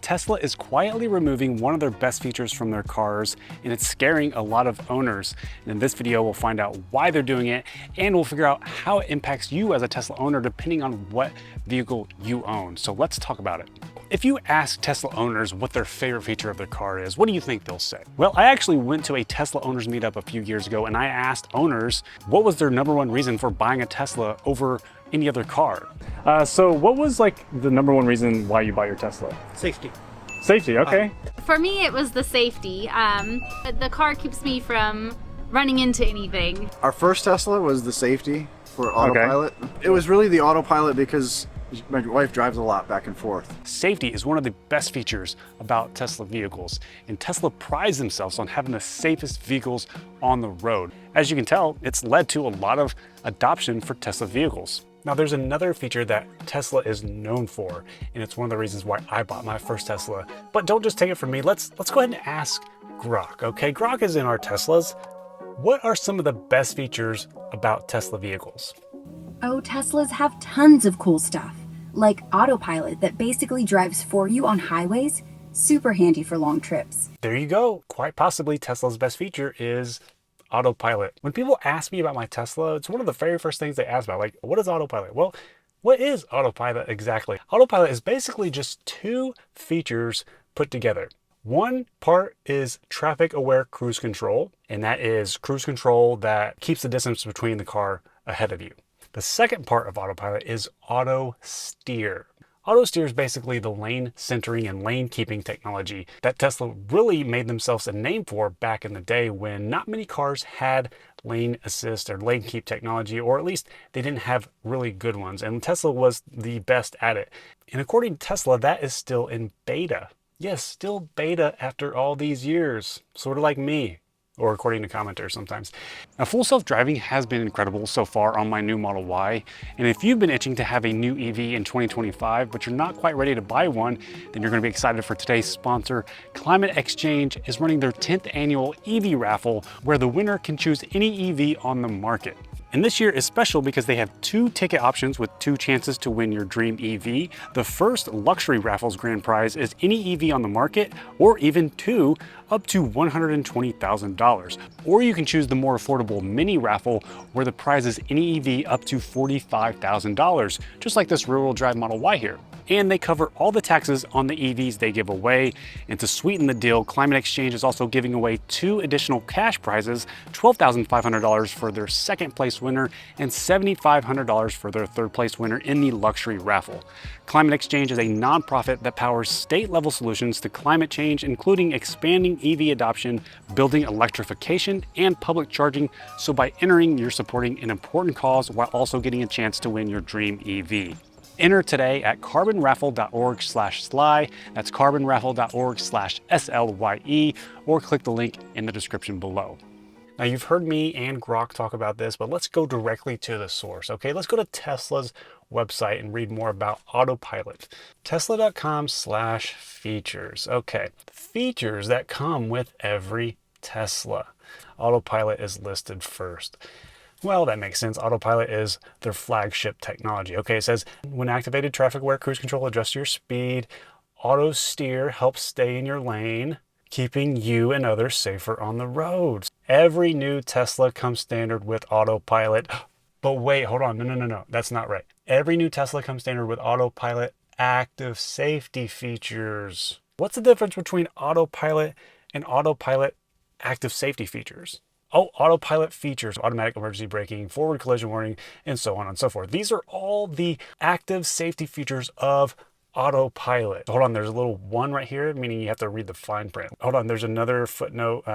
Tesla is quietly removing one of their best features from their cars, and it's scaring a lot of owners. And in this video, we'll find out why they're doing it, and we'll figure out how it impacts you as a Tesla owner depending on what vehicle you own. So let's talk about it. If you ask Tesla owners what their favorite feature of their car is, what do you think they'll say? Well, I actually went to a Tesla owners meetup a few years ago and I asked owners what was their #1 reason for buying a Tesla over any other car. So what was like the #1 reason why you bought your Tesla? Safety. Safety, okay. For me, it was the safety. The car keeps me from running into anything. Our first Tesla was the safety for autopilot. It was really the autopilot because my wife drives a lot back and forth. Safety is one of the best features about Tesla vehicles, and Tesla prides themselves on having the safest vehicles on the road. As you can tell, it's led to a lot of adoption for Tesla vehicles. Now there's another feature that Tesla is known for, and it's one of the reasons why I bought my first Tesla. But don't just take it from me, let's go ahead and ask Grok, okay? Grok is in our Teslas. What are some of the best features about Tesla vehicles? Oh, Teslas have tons of cool stuff, like autopilot that basically drives for you on highways. Super handy for long trips. There you go. Quite possibly Tesla's best feature is autopilot. When people ask me about my Tesla, it's one of the very first things they ask about, like, what is autopilot? Well, what is autopilot exactly? Autopilot is basically just two features put together. One part is traffic aware cruise control, and that is cruise control that keeps the distance between the car ahead of you. The second part of autopilot is auto steer. Auto steer is basically the lane centering and lane keeping technology that Tesla really made themselves a name for back in the day when not many cars had lane assist or lane keep technology, or at least they didn't have really good ones. And Tesla was the best at it. And according to Tesla, that is still in beta. Yes, still beta after all these years, sort of like me. Or according to commenters sometimes. Now, full self-driving has been incredible so far on my new Model Y. And if you've been itching to have a new EV in 2025, but you're not quite ready to buy one, then you're gonna be excited for today's sponsor. Climate Exchange is running their 10th annual EV raffle, where the winner can choose any EV on the market. And this year is special because they have 2 ticket options with 2 chances to win your dream EV. The first luxury raffles grand prize is any EV on the market, or even 2 up to $120,000. Or you can choose the more affordable mini raffle where the prize is any EV up to $45,000, just like this rear-wheel drive Model Y here. And they cover all the taxes on the EVs they give away. And to sweeten the deal, Climate Exchange is also giving away 2 additional cash prizes, $12,500 for their second place winner and $7,500 for their third place winner in the luxury raffle. Climate Exchange is a nonprofit that powers state-level solutions to climate change, including expanding EV adoption, building electrification, and public charging. So by entering, you're supporting an important cause while also getting a chance to win your dream EV. Enter today at carbonraffle.org/sly. That's carbonraffle.org/SLYE, or click the link in the description below. Now, you've heard me and Grok talk about this, but let's go directly to the source, okay? Let's go to Tesla's website and read more about autopilot. Tesla.com/features. Okay, features that come with every Tesla. Autopilot is listed first. Well, that makes sense. Autopilot is their flagship technology. Okay, it says, when activated, traffic-aware cruise control adjusts your speed. Auto steer helps stay in your lane, keeping you and others safer on the roads. Every new Tesla comes standard with autopilot. But wait, hold on. No. That's not right. Every new Tesla comes standard with autopilot active safety features. What's the difference between autopilot and autopilot active safety features? Oh, autopilot features, automatic emergency braking, forward collision warning, and so on and so forth. These are all the active safety features of autopilot. Hold on, there's a little 1 right here, meaning you have to read the fine print. Hold on, there's another footnote.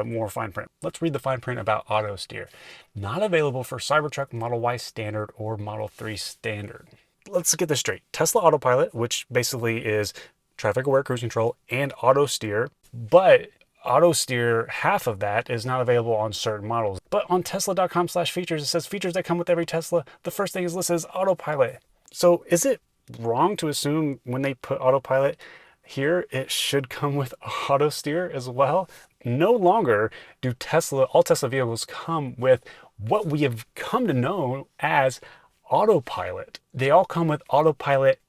More fine print. Let's read the fine print about auto steer. Not available for Cybertruck, Model Y Standard, or Model 3 Standard. Let's get this straight. Tesla Autopilot, which basically is traffic aware cruise control and auto steer, but auto steer, half of that is not available on certain models. But on tesla.com/features, it says features that come with every Tesla. The first thing is listed as autopilot. So is it wrong to assume when they put autopilot here, it should come with auto steer as well? No longer do all Tesla vehicles come with what we have come to know as autopilot. They all come with autopilot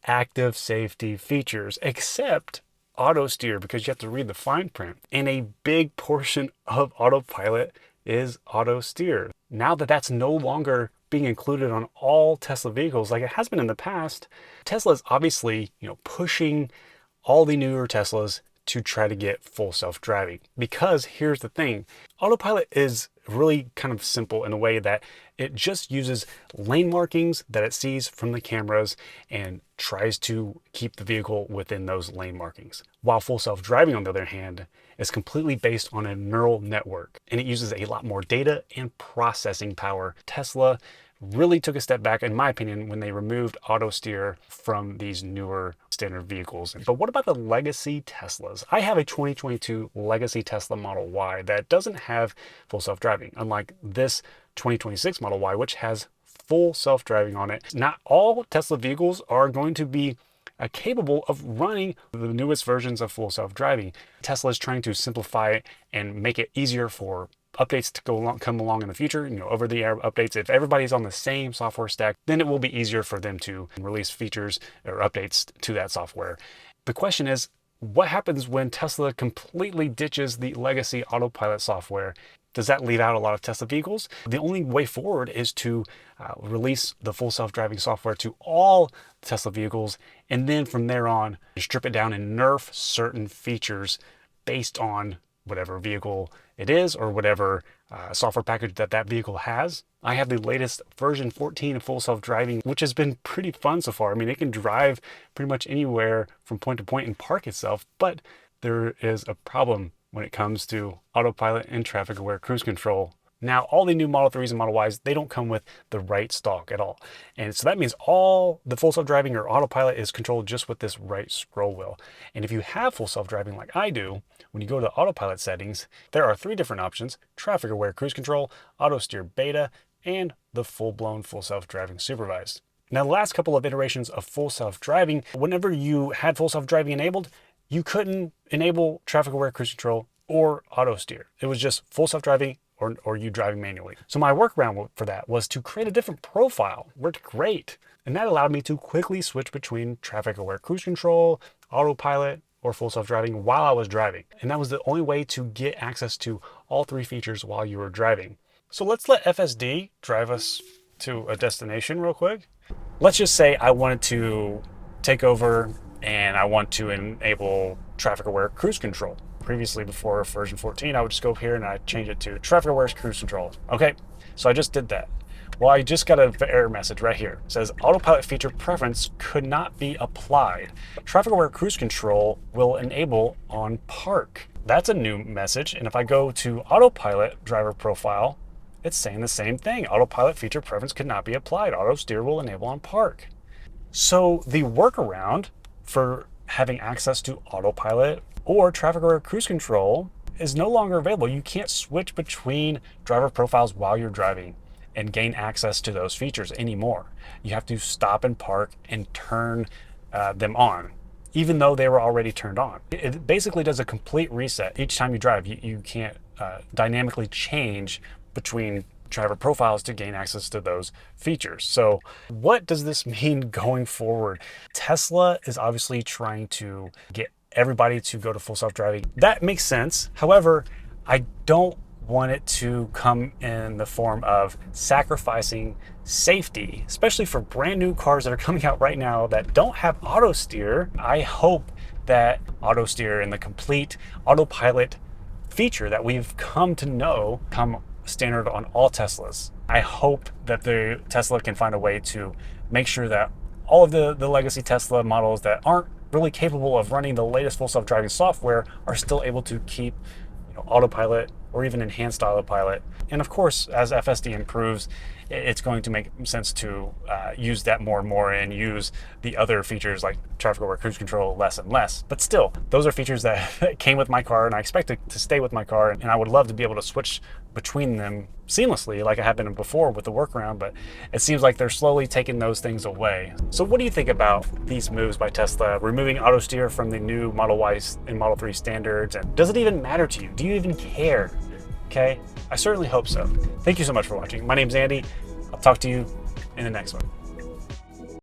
active safety features, except auto steer, because you have to read the fine print. And a big portion of autopilot is auto steer. Now that that's no longer being included on all Tesla vehicles like it has been in the past, Tesla is obviously, pushing all the newer Teslas to try to get full self-driving. Because here's the thing, autopilot is really kind of simple in a way that it just uses lane markings that it sees from the cameras and tries to keep the vehicle within those lane markings. While full self-driving, on the other hand, is completely based on a neural network, and it uses a lot more data and processing power. Tesla really took a step back, in my opinion, when they removed auto steer from these newer standard vehicles. But what about the legacy Teslas? I have a 2022 legacy Tesla Model Y that doesn't have full self-driving, unlike this 2026 Model Y, which has full self-driving on it. Not all Tesla vehicles are going to be capable of running the newest versions of full self-driving. Tesla is trying to simplify it and make it easier for updates to come along in the future, over-the-air updates. If everybody's on the same software stack, then it will be easier for them to release features or updates to that software. The question is, what happens when Tesla completely ditches the legacy autopilot software? Does that leave out a lot of Tesla vehicles? The only way forward is to release the full self-driving software to all Tesla vehicles, and then from there on, strip it down and nerf certain features based on whatever vehicle it is or whatever software package that vehicle has. I have the latest version 14 of full self-driving, which has been pretty fun so far. I mean, it can drive pretty much anywhere from point to point and park itself, but there is a problem when it comes to autopilot and traffic aware cruise control. Now, all the new Model 3s and Model Ys, they don't come with the right stalk at all. And so that means all the full self-driving or autopilot is controlled just with this right scroll wheel. And if you have full self-driving like I do, when you go to autopilot settings, there are 3 different options: traffic aware cruise control, auto steer beta, and the full-blown full self-driving supervised. Now, the last couple of iterations of full self-driving, whenever you had full self-driving enabled, you couldn't enable traffic aware cruise control or auto steer. It was just full self-driving or you driving manually. So my workaround for that was to create a different profile. Worked great. And that allowed me to quickly switch between traffic aware cruise control, autopilot, or full self-driving while I was driving. And that was the only way to get access to all 3 features while you were driving. So let's let FSD drive us to a destination real quick. Let's just say I wanted to take over and I want to enable traffic aware cruise control. Previously, before version 14, I would just go here and I'd change it to traffic aware cruise control. Okay, so I just did that. Well, I just got an error message right here. It says autopilot feature preference could not be applied. Traffic aware cruise control will enable on park. That's a new message. And if I go to autopilot driver profile, it's saying the same thing. Autopilot feature preference could not be applied. Auto steer will enable on park. So the workaround for having access to autopilot or traffic aware cruise control is no longer available. You can't switch between driver profiles while you're driving and gain access to those features anymore. You have to stop and park and turn them on, even though they were already turned on. It basically does a complete reset. Each time you drive, you can't dynamically change between driver profiles to gain access to those features. So what does this mean going forward? Tesla is obviously trying to get everybody to go to full self-driving. That makes sense. However, I don't want it to come in the form of sacrificing safety, especially for brand new cars that are coming out right now that don't have auto steer. I hope that auto steer and the complete autopilot feature that we've come to know come standard on all Teslas. I hope that the Tesla can find a way to make sure that all of the legacy Tesla models that aren't really capable of running the latest full self-driving software are still able to keep autopilot or even enhanced autopilot. And of course, as FSD improves, it's going to make sense to use that more and more and use the other features like traffic aware cruise control less and less. But still, those are features that came with my car and I expect it to stay with my car. And I would love to be able to switch between them seamlessly like I have been before with the workaround, but it seems like they're slowly taking those things away. So what do you think about these moves by Tesla, removing auto steer from the new Model Y and Model 3 standards? And does it even matter to you? Do you even care? Okay, I certainly hope so. Thank you so much for watching. My name's Andy. I'll talk to you in the next one.